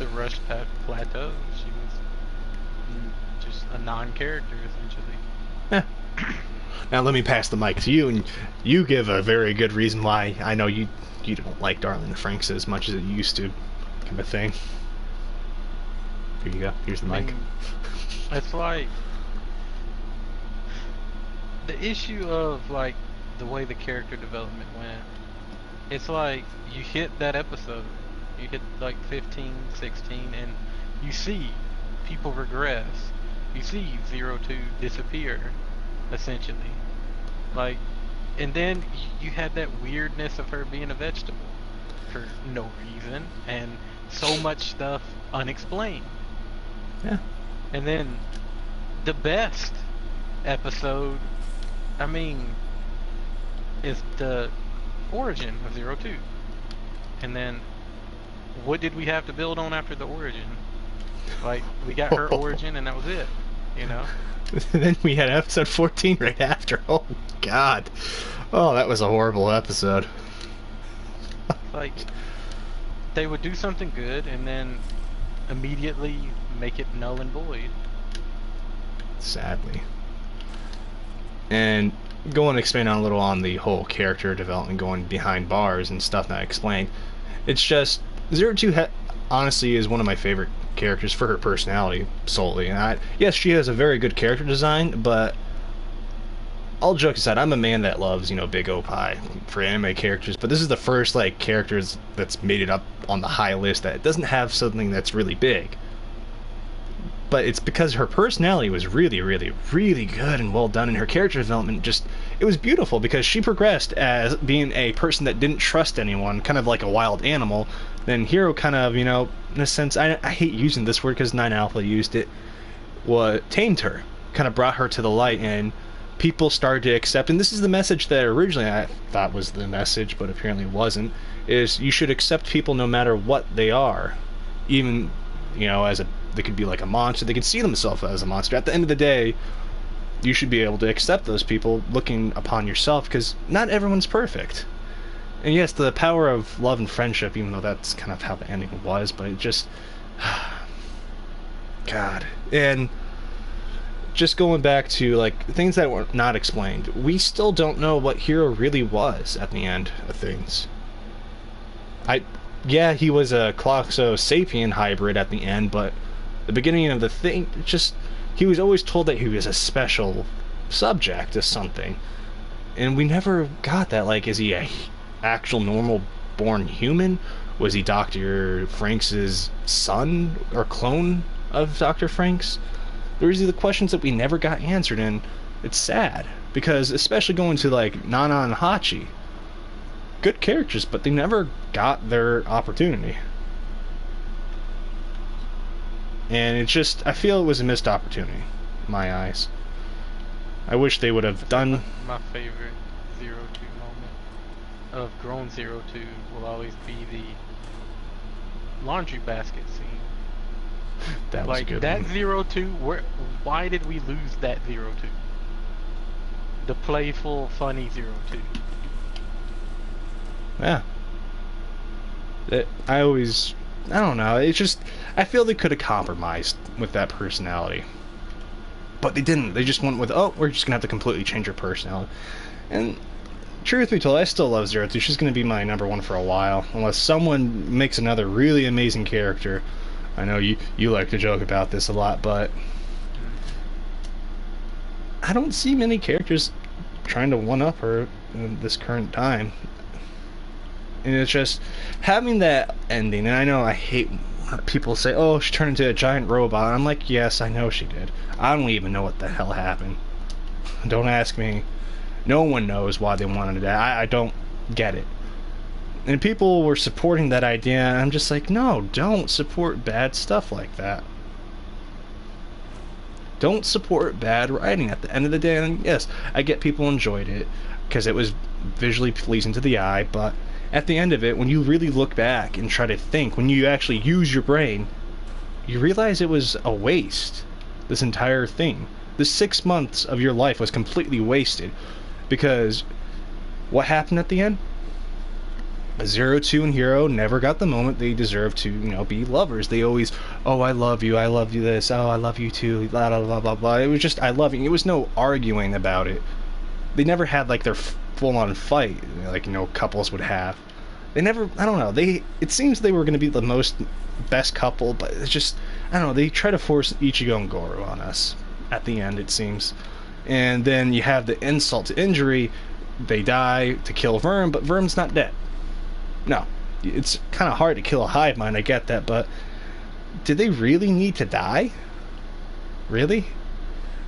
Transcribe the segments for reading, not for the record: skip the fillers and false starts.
the Rush Plateau. She was just a non-character essentially. Yeah. Now let me pass the mic to you, and you give a very good reason why I know you don't like Darling Franks as much as it used to, kind of thing. Here you go. Here's the I mic. mean, it's like the issue of like the way the character development went. It's like you hit that episode, you hit like 15, 16, and you see people regress. You see Zero Two disappear, essentially. Like, and then you had that weirdness of her being a vegetable for no reason, and so much stuff unexplained. Yeah. And then the best episode, I mean, is the origin of Zero Two. And then what did we have to build on after the origin? Like, we got her origin and that was it, you know? Then we had episode 14 right after. Oh, God. Oh, that was a horrible episode. Like, they would do something good and then immediately make it null and void. Sadly. And going to expand on a little on the whole character development going behind bars and stuff that I explained. It's just Zero Two honestly is one of my favorite characters for her personality solely. And yes, she has a very good character design, but all jokes aside, I'm a man that loves, big O pie for anime characters, but this is the first like characters that's made it up on the high list that doesn't have something that's really big. But it's because her personality was really, really, really good and well done, and her character development it was beautiful because she progressed as being a person that didn't trust anyone, kind of like a wild animal. Then Hero kind of, in a sense, I hate using this word because 9 Alpha used it, tamed her, kind of brought her to the light, and people started to accept, and this is the message that originally I thought was the message, but apparently wasn't, is you should accept people no matter what they are. Even, they could be like a monster, they could see themselves as a monster. At the end of the day, you should be able to accept those people looking upon yourself, because not everyone's perfect. And yes, the power of love and friendship, even though that's kind of how the ending was, but it just... God. And just going back to like things that were not explained, we still don't know what Hero really was at the end of things. Yeah, he was a Cloxo Sapien hybrid at the end, but the beginning of the thing, he was always told that he was a special subject of something, and we never got that. Like, is he a actual normal born human? Was he Dr. Franxx's son or clone of Dr. Franxx? These are the questions that we never got answered, and it's sad because, especially going to like Nana and Hachi, good characters, but they never got their opportunity. And I feel it was a missed opportunity in my eyes. I wish they would have done... My favorite Zero Two moment of Grown Zero Two will always be the laundry basket scene. That was Like, a good that one. Zero Two, why did we lose that Zero Two? The playful, funny Zero Two. Yeah. I don't know, I feel they could have compromised with that personality. But they didn't. They just went with, oh, we're just going to have to completely change her personality. And truth be told, I still love Zero Two. She's going to be my number one for a while, unless someone makes another really amazing character. I know you like to joke about this a lot, but I don't see many characters trying to one-up her in this current time. And it's just having that ending, and I know I hate people say, oh, she turned into a giant robot. I'm like, yes, I know she did. I don't even know what the hell happened. Don't ask me. No one knows why they wanted that. I don't get it. And people were supporting that idea, and I'm just like, no, don't support bad stuff like that. Don't support bad writing at the end of the day. And yes, I get people enjoyed it because it was visually pleasing to the eye, but at the end of it, when you really look back and try to think, when you actually use your brain, you realize it was a waste. This entire thing. The 6 months of your life was completely wasted because what happened at the end? Zero Two and Hero never got the moment they deserved to, be lovers. They always, oh, I love you this, oh, I love you too, blah, blah, blah, blah, blah. It was just, I love you. It was no arguing about it. They never had, like, their full-on fight, like, couples would have. They never, I don't know, it seems they were going to be the best couple, but it's just, I don't know, they try to force Ichigo and Goro on us at the end, it seems. And then you have the insult to injury, they die to kill Verm, but Verm's not dead. No, it's kind of hard to kill a hive mind, I get that, but did they really need to die? Really?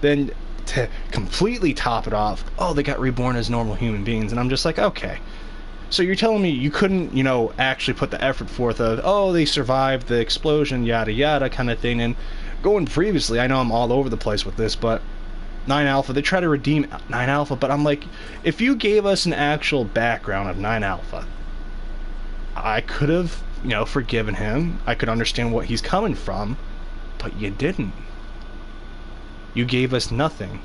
Then to completely top it off, oh, they got reborn as normal human beings, and I'm just like, okay. So you're telling me you couldn't, actually put the effort forth of, oh, they survived the explosion, yada yada kind of thing, and going previously, I know I'm all over the place with this, but 9 Alpha, they try to redeem 9 Alpha, but I'm like, if you gave us an actual background of 9 Alpha, I could have, forgiven him. I could understand what he's coming from, but you didn't. You gave us nothing.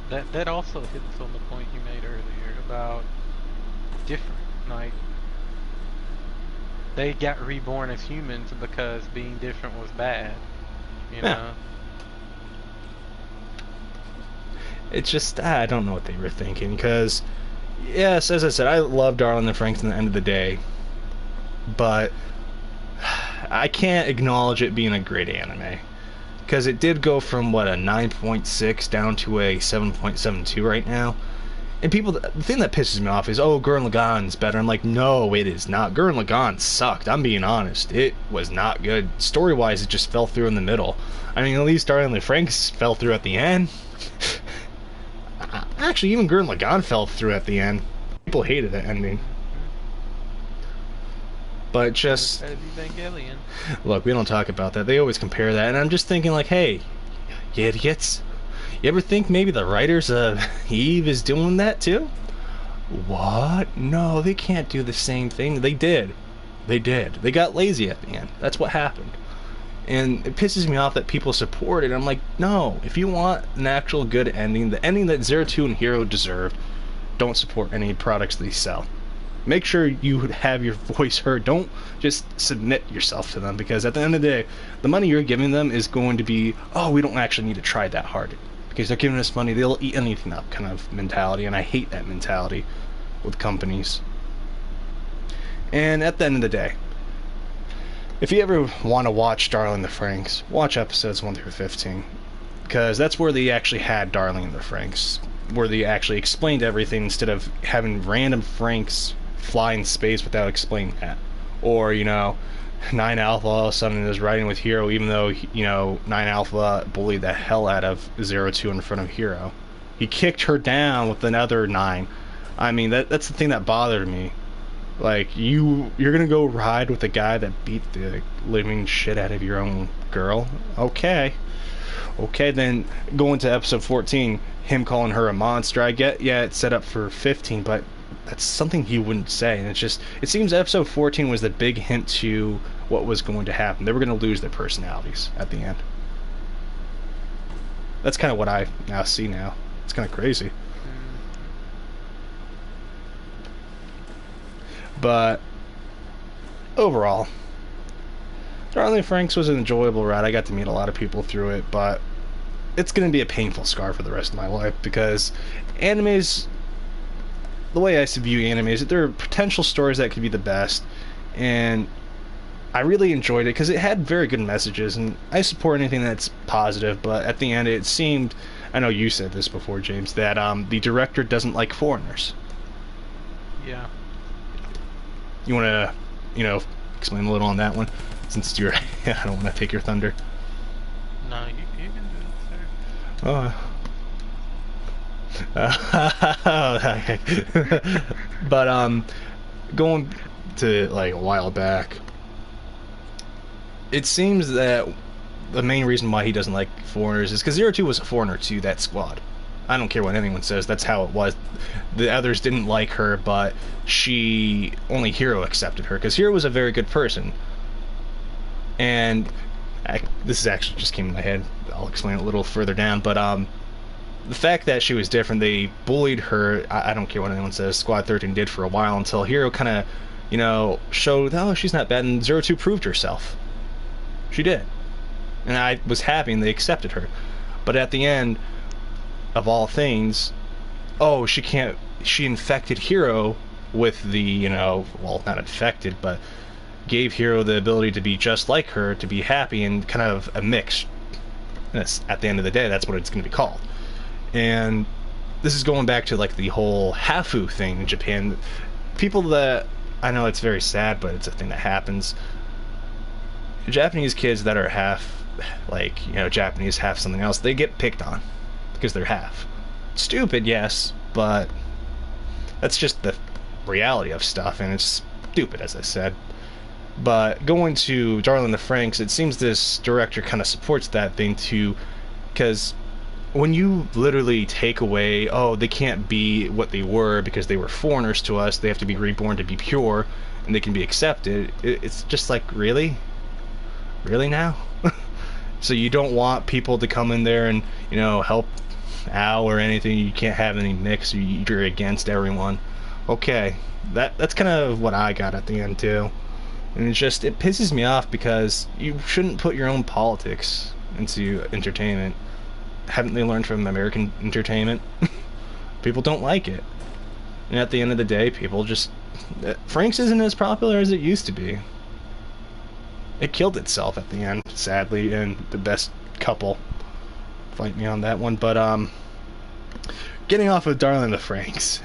That also hits on the point you made earlier about different. Like, they got reborn as humans because being different was bad. You know? It's just, I don't know what they were thinking, because, yes, as I said, I love Darling and Franxx in the end of the day, but I can't acknowledge it being a great anime, because it did go from, what, a 9.6 down to a 7.72 right now, and people, the thing that pisses me off is, oh, Gurren Lagann's better. I'm like, no, it is not. Gurren Lagann sucked, I'm being honest. It was not good. Story-wise, it just fell through in the middle. I mean, at least Darling and Franxx fell through at the end. Actually, even Gurren Lagann fell through at the end. People hated the ending. But just... Look, we don't talk about that. They always compare that. And I'm just thinking like, hey, you idiots. You ever think maybe the writers of Eve is doing that too? What? No, they can't do the same thing. They did. They did. They got lazy at the end. That's what happened. And it pisses me off that people support it. I'm like, no, if you want an actual good ending, the ending that Zero Two and Hero deserved, don't support any products they sell. Make sure you have your voice heard. Don't just submit yourself to them, because at the end of the day, the money you're giving them is going to be, oh, we don't actually need to try that hard. Because they're giving us money, they'll eat anything up kind of mentality, and I hate that mentality with companies. And at the end of the day, if you ever want to watch Darling the Franxx, watch episodes 1 through 15. Because that's where they actually had Darling and the Franxx. Where they actually explained everything instead of having random Franxx fly in space without explaining that. Or, 9 Alpha all of a sudden is riding with Hero, even though, 9 Alpha bullied the hell out of Zero Two in front of Hero. He kicked her down with another 9. I mean, that's the thing that bothered me. Like, you're gonna go ride with a guy that beat the living shit out of your own girl? Okay, then going to episode 14, him calling her a monster, I get, yeah, it's set up for 15, but that's something he wouldn't say, and it seems episode 14 was the big hint to what was going to happen. They were gonna lose their personalities at the end. That's kind of what I now see now. It's kind of crazy. But overall, Darling Franxx was an enjoyable ride. I got to meet a lot of people through it, but it's going to be a painful scar for the rest of my life, because animes, the way I view animes, there are potential stories that could be the best, and I really enjoyed it because it had very good messages, and I support anything that's positive, but at the end it seemed, I know you said this before, James, that the director doesn't like foreigners. Yeah. You want to, explain a little on that one, since you're, I don't want to take your thunder. No, you can do Oh. it, sir. But, going to, like, a while back, it seems that the main reason why he doesn't like foreigners is because Zero Two was a foreigner to that squad. I don't care what anyone says, that's how it was. The others didn't like her, but only Hero accepted her, because Hero was a very good person. And this is actually just came in my head, I'll explain it a little further down, but the fact that she was different, they bullied her. I don't care what anyone says. Squad 13 did for a while until Hero kind of, showed, oh, she's not bad, and 02 proved herself. She did. And I was happy and they accepted her. But at the end of all things, oh, she infected Hero with the, well, not infected, but gave Hero the ability to be just like her, to be happy, and kind of a mix. At the end of the day, that's what it's going to be called. And this is going back to like the whole Hafu thing in Japan. People that, I know it's very sad, but it's a thing that happens. Japanese kids that are half, like, Japanese, half something else, they get picked on because they're half. Stupid, yes, but that's just the reality of stuff, and it's stupid, as I said. But going to Darling the Franxx, it seems this director kind of supports that thing too, because when you literally take away, oh, they can't be what they were because they were foreigners to us, they have to be reborn to be pure, and they can be accepted, it's just like, really? Really now? So you don't want people to come in there and, help Al or anything, you can't have any mix, you're against everyone. Okay, that's kind of what I got at the end too. And it pisses me off because you shouldn't put your own politics into entertainment. Haven't they learned from American entertainment? People don't like it. And at the end of the day, people just... Franxx isn't as popular as it used to be. It killed itself at the end, sadly, and the best couple. Fight me on that one, but, getting off of Darling the Franxx.